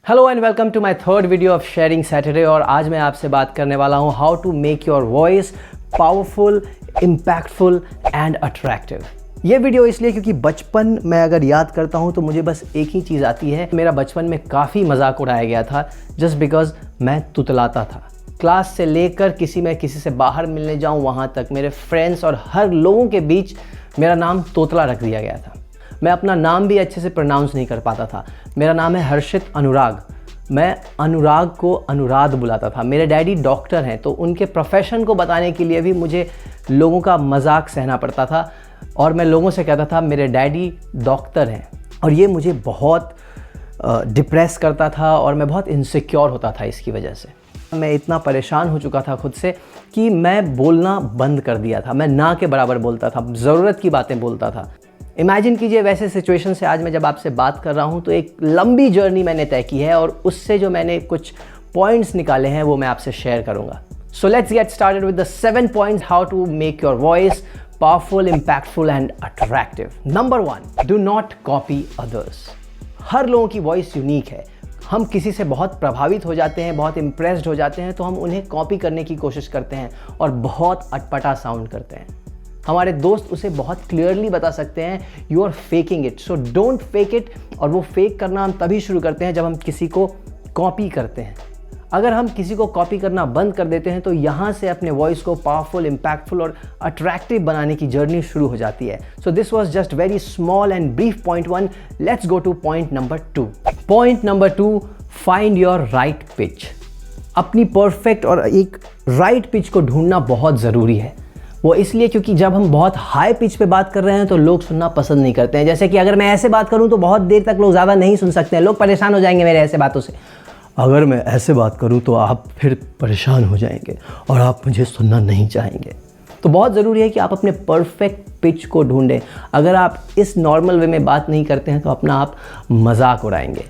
Hello and welcome to my third video of sharing Saturday. और आज मैं आपसे बात करने वाला हूँ how to make your voice powerful, impactful and attractive. ये वीडियो इसलिए क्योंकि बचपन में अगर याद करता हूँ तो मुझे बस एक ही चीज़ आती है। मेरा बचपन में काफ़ी मजाक उड़ाया गया था जस्ट बिकॉज मैं तुतलाता था। क्लास से लेकर किसी से बाहर मिलने जाऊँ वहाँ तक मेरे फ्रेंड्स और हर लोगों के बीच मेरा नाम तोतला रख दिया गया था। मैं अपना नाम भी अच्छे से प्रोनाउंस नहीं कर पाता था। मेरा नाम है हर्षित अनुराग। मैं अनुराग को अनुराग बुलाता था। मेरे डैडी डॉक्टर हैं तो उनके प्रोफेशन को बताने के लिए भी मुझे लोगों का मजाक सहना पड़ता था और मैं लोगों से कहता था मेरे डैडी डॉक्टर हैं, और ये मुझे बहुत डिप्रेस करता था और मैं बहुत इनसिक्योर होता था। इसकी वजह से मैं इतना परेशान हो चुका था खुद से कि मैं बोलना बंद कर दिया था। मैं ना के बराबर बोलता था, ज़रूरत की बातें बोलता था। इमेजिन कीजिए वैसे सिचुएशन से आज मैं जब आपसे बात कर रहा हूँ तो एक लंबी जर्नी मैंने तय की है और उससे जो मैंने कुछ पॉइंट्स निकाले हैं वो मैं आपसे शेयर करूँगा। So let's get started with the 7 points how to make your voice powerful, impactful and attractive. Number 1, do not copy others. हर लोगों की वॉइस यूनिक है। हम किसी से बहुत प्रभावित हो जाते हैं, बहुत इम्प्रेस्ड हो जाते हैं तो हम उन्हें कॉपी करने की कोशिश करते हैं और बहुत अटपटा साउंड करते हैं। हमारे दोस्त उसे बहुत क्लियरली बता सकते हैं you are faking it, so don't fake it. और वो फेक करना हम तभी शुरू करते हैं जब हम किसी को कॉपी करते हैं। अगर हम किसी को कॉपी करना बंद कर देते हैं तो यहाँ से अपने वॉइस को पावरफुल, इम्पैक्टफुल और अट्रैक्टिव बनाने की जर्नी शुरू हो जाती है। So this was just very small and brief point 1। Let's go two point number 2। Point number 2, find your right pitch. अपनी परफेक्ट और एक राइट पिच को ढूंढना बहुत ज़रूरी है। वो इसलिए क्योंकि जब हम बहुत हाई पिच पे बात कर रहे हैं तो लोग सुनना पसंद नहीं करते हैं। जैसे कि अगर मैं ऐसे बात करूं तो बहुत देर तक लोग ज़्यादा नहीं सुन सकते हैं, लोग परेशान हो जाएंगे मेरे ऐसे बातों से। अगर मैं ऐसे बात करूं तो आप फिर परेशान हो जाएंगे और आप मुझे सुनना नहीं चाहेंगे। तो बहुत ज़रूरी है कि आप अपने परफेक्ट पिच को ढूंढें। अगर आप इस नॉर्मल वे में बात नहीं करते हैं तो अपना आप मजाक उड़ाएंगे।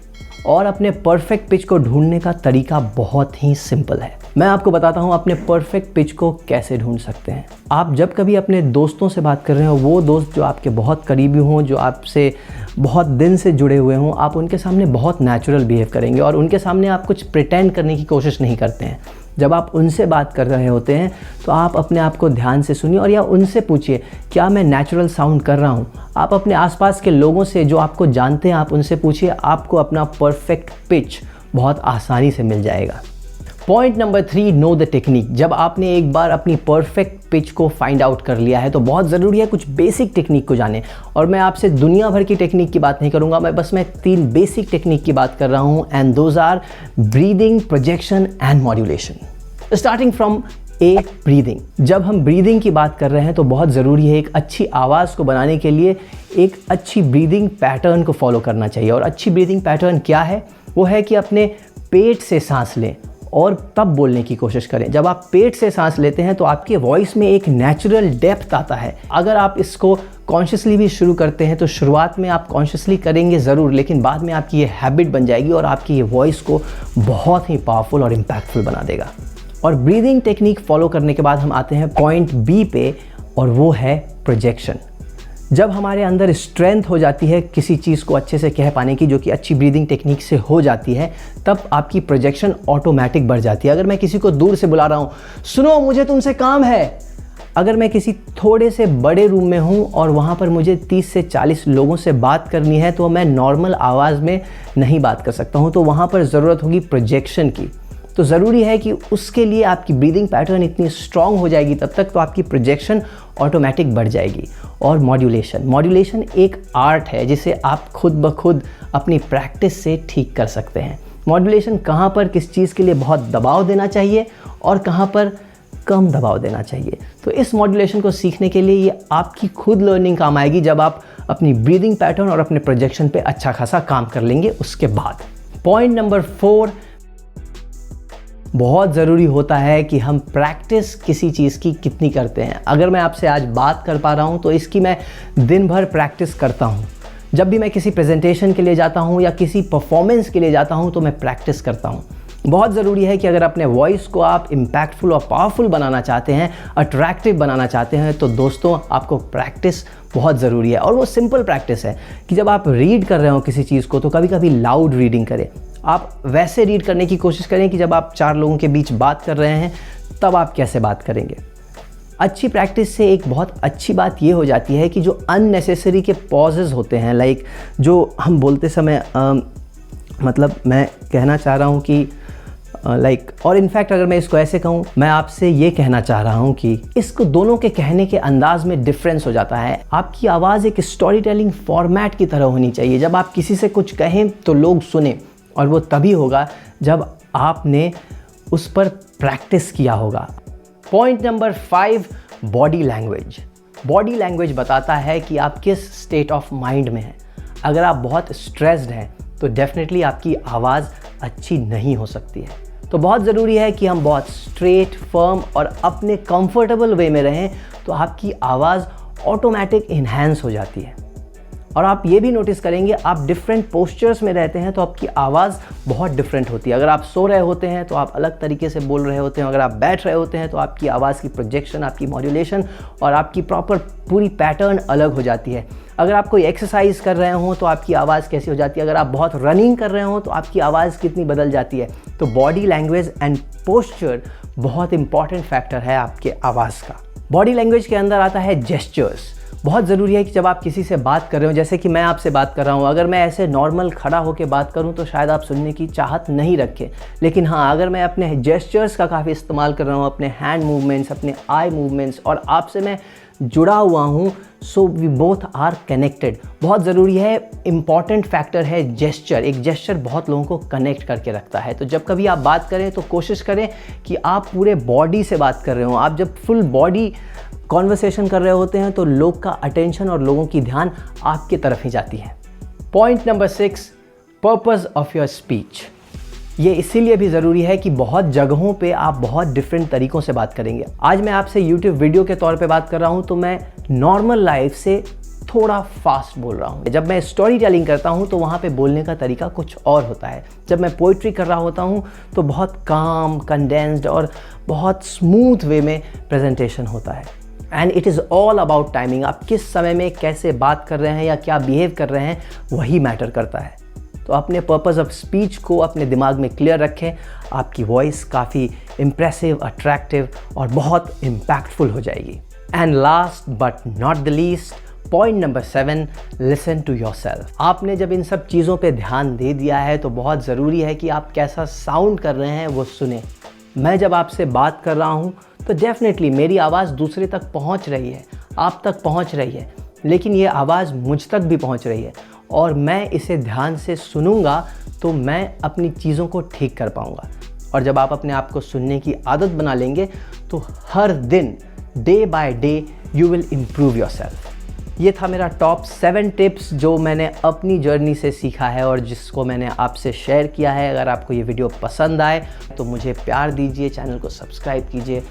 और अपने परफेक्ट पिच को ढूंढने का तरीका बहुत ही सिंपल है। मैं आपको बताता हूँ अपने परफेक्ट पिच को कैसे ढूंढ सकते हैं। आप जब कभी अपने दोस्तों से बात कर रहे हो, वो दोस्त जो आपके बहुत करीबी हों, जो आपसे बहुत दिन से जुड़े हुए हों, आप उनके सामने बहुत नेचुरल बिहेव करेंगे और उनके सामने आप कुछ प्रिटेंड करने की कोशिश नहीं करते हैं। जब आप उनसे बात कर रहे होते हैं तो आप अपने आप को ध्यान से सुनिए और या उनसे पूछिए क्या मैं नेचुरल साउंड कर रहा हूँ। आप अपने आसपास के लोगों से जो आपको जानते हैं आप उनसे पूछिए, आपको अपना परफेक्ट पिच बहुत आसानी से मिल जाएगा। Point number 3, know the technique. जब आपने एक बार अपनी परफेक्ट पिच को फाइंड आउट कर लिया है तो बहुत ज़रूरी है कुछ बेसिक टेक्निक को जाने। और मैं आपसे दुनिया भर की टेक्निक की बात नहीं करूँगा, मैं 3 बेसिक टेक्निक की बात कर रहा हूँ, and those are breathing, projection and modulation. Starting from breathing. जब हम ब्रीदिंग की बात कर रहे हैं तो बहुत ज़रूरी है एक अच्छी आवाज़ को बनाने के लिए एक अच्छी ब्रीदिंग पैटर्न को फॉलो करना चाहिए। और अच्छी ब्रीदिंग पैटर्न क्या है? वो है कि अपने पेट से सांस लें और तब बोलने की कोशिश करें। जब आप पेट से सांस लेते हैं तो आपके वॉइस में एक नेचुरल डेप्थ आता है। अगर आप इसको कॉन्शियसली भी शुरू करते हैं तो शुरुआत में आप कॉन्शियसली करेंगे ज़रूर, लेकिन बाद में आपकी ये हैबिट बन जाएगी और आपकी ये वॉइस को बहुत ही पावरफुल और इम्पैक्टफुल बना देगा। और ब्रीदिंग टेक्निक फॉलो करने के बाद हम आते हैं पॉइंट बी पे, और वो है प्रोजेक्शन। जब हमारे अंदर स्ट्रेंथ हो जाती है किसी चीज़ को अच्छे से कह पाने की, जो कि अच्छी ब्रीदिंग टेक्निक से हो जाती है, तब आपकी प्रोजेक्शन ऑटोमेटिक बढ़ जाती है। अगर मैं किसी को दूर से बुला रहा हूँ, सुनो मुझे तुमसे काम है। अगर मैं किसी थोड़े से बड़े रूम में हूँ और वहाँ पर मुझे 30 से 40 लोगों से बात करनी है तो मैं नॉर्मल आवाज़ में नहीं बात कर सकता हूँ, तो वहाँ पर ज़रूरत होगी प्रोजेक्शन की। तो ज़रूरी है कि उसके लिए आपकी ब्रीदिंग पैटर्न इतनी स्ट्रांग हो जाएगी तब तक तो आपकी प्रोजेक्शन ऑटोमेटिक बढ़ जाएगी। और मॉड्यूलेशन एक आर्ट है जिसे आप खुद ब खुद अपनी प्रैक्टिस से ठीक कर सकते हैं। मॉड्यूलेशन कहाँ पर किस चीज़ के लिए बहुत दबाव देना चाहिए और कहाँ पर कम दबाव देना चाहिए, तो इस मॉड्यूलेशन को सीखने के लिए ये आपकी खुद लर्निंग काम आएगी जब आप अपनी ब्रीदिंग पैटर्न और अपने प्रोजेक्शन पे अच्छा खासा काम कर लेंगे उसके बाद। पॉइंट नंबर 4, बहुत ज़रूरी होता है कि हम प्रैक्टिस किसी चीज़ की कितनी करते हैं। अगर मैं आपसे आज बात कर पा रहा हूँ तो इसकी मैं दिन भर प्रैक्टिस करता हूँ। जब भी मैं किसी प्रेजेंटेशन के लिए जाता हूँ या किसी परफॉर्मेंस के लिए जाता हूँ तो मैं प्रैक्टिस करता हूँ। बहुत ज़रूरी है कि अगर अपने वॉइस को आप इम्पैक्टफुल और पावरफुल बनाना चाहते हैं, अट्रैक्टिव बनाना चाहते हैं, तो दोस्तों आपको प्रैक्टिस बहुत ज़रूरी है। और वो सिंपल प्रैक्टिस है कि जब आप रीड कर रहे हो किसी चीज़ को तो कभी कभी लाउड रीडिंग करें। आप वैसे रीड करने की कोशिश करें कि जब आप 4 लोगों के बीच बात कर रहे हैं तब आप कैसे बात करेंगे। अच्छी प्रैक्टिस से एक बहुत अच्छी बात ये हो जाती है कि जो अननेसेसरी के पॉजेज़ होते हैं, लाइक जो हम बोलते समय मतलब मैं कहना चाह रहा हूँ कि और इनफैक्ट अगर मैं इसको ऐसे कहूँ, मैं आपसे ये कहना चाह रहा हूँ कि इसको दोनों के कहने के अंदाज में डिफरेंस हो जाता है। आपकी आवाज़ एक स्टोरी टेलिंग फॉर्मेट की तरह होनी चाहिए। जब आप किसी से कुछ कहें तो लोग सुने, और वो तभी होगा जब आपने उस पर प्रैक्टिस किया होगा। Point number 5, body language. Body language बताता है कि आप किस स्टेट ऑफ माइंड में हैं। अगर आप बहुत स्ट्रेस्ड हैं तो डेफिनेटली आपकी आवाज़ अच्छी नहीं हो सकती है। तो बहुत ज़रूरी है कि हम बहुत स्ट्रेट, फर्म और अपने कंफर्टेबल वे में रहें, तो आपकी आवाज़ ऑटोमेटिक इन्हांस हो जाती है। और आप ये भी नोटिस करेंगे, आप डिफरेंट पोस्चर्स में रहते हैं तो आपकी आवाज़ बहुत डिफरेंट होती है। अगर आप सो रहे होते हैं तो आप अलग तरीके से बोल रहे होते हैं, अगर आप बैठ रहे होते हैं तो आपकी आवाज़ की प्रोजेक्शन, आपकी मॉड्यूलेशन और आपकी प्रॉपर पूरी पैटर्न अलग हो जाती है। अगर आप कोई एक्सरसाइज कर रहे हो तो आपकी आवाज़ कैसी हो जाती है, अगर आप बहुत रनिंग कर रहे हो तो आपकी आवाज़ कितनी बदल जाती है। तो बॉडी लैंग्वेज एंड पोस्चर बहुत इंपॉर्टेंट फैक्टर है आपके आवाज़ का। बॉडी लैंग्वेज के अंदर आता है जेस्चर्स। बहुत ज़रूरी है कि जब आप किसी से बात कर रहे हो, जैसे कि मैं आपसे बात कर रहा हूँ, अगर मैं ऐसे नॉर्मल खड़ा होकर बात करूँ तो शायद आप सुनने की चाहत नहीं रखें। लेकिन हाँ, अगर मैं अपने जेस्चर्स का काफ़ी इस्तेमाल कर रहा हूँ, अपने हैंड मूवमेंट्स, अपने आई मूवमेंट्स, और आपसे मैं जुड़ा हुआ हूँ, so we both are connected. बहुत ज़रूरी है, इम्पॉर्टेंट फैक्टर है जेस्चर। एक जेस्चर बहुत लोगों को कनेक्ट करके रखता है। तो जब कभी आप बात करें तो कोशिश करें कि आप पूरे बॉडी से बात कर रहे हो। आप जब फुल बॉडी कॉन्वर्सेशन कर रहे होते हैं तो लोग का अटेंशन और लोगों की ध्यान आपकी तरफ ही जाती है। Point number 6, purpose of your speech. ये इसीलिए भी ज़रूरी है कि बहुत जगहों पे आप बहुत डिफरेंट तरीक़ों से बात करेंगे। आज मैं आपसे यूट्यूब वीडियो के तौर पे बात कर रहा हूँ तो मैं नॉर्मल लाइफ से थोड़ा फास्ट बोल रहा हूँ। जब मैं स्टोरी टेलिंग करता हूँ तो वहाँ पे बोलने का तरीका कुछ और होता है। जब मैं पोइट्री कर रहा होता हूँ तो बहुत काम, कंडेंस्ड और बहुत स्मूथ वे में प्रेजेंटेशन होता है। And it is all about timing. आप किस समय में कैसे बात कर रहे हैं या क्या बिहेव कर रहे हैं, वही मैटर करता है। तो अपने पर्पस ऑफ स्पीच को अपने दिमाग में क्लियर रखें। आपकी वॉइस काफ़ी इम्प्रेसिव, अट्रैक्टिव और बहुत इम्पैक्टफुल हो जाएगी। And last but not the least, point number 7, listen to yourself. आपने जब इन सब चीज़ों पे ध्यान दे दिया है तो बहुत ज़रूरी है कि आप कैसा साउंड कर रहे हैं वो सुने। मैं जब आपसे बात कर रहा हूँ तो डेफिनेटली मेरी आवाज़ दूसरे तक पहुँच रही है, आप तक पहुँच रही है, लेकिन ये आवाज़ मुझ तक भी पहुँच रही है और मैं इसे ध्यान से सुनूंगा तो मैं अपनी चीज़ों को ठीक कर पाऊंगा। और जब आप अपने आप को सुनने की आदत बना लेंगे तो हर दिन, day by day, you will improve yourself. ये था मेरा टॉप 7 टिप्स जो मैंने अपनी जर्नी से सीखा है और जिसको मैंने आपसे शेयर किया है। अगर आपको ये वीडियो पसंद आए तो मुझे प्यार दीजिए, चैनल को सब्सक्राइब कीजिए।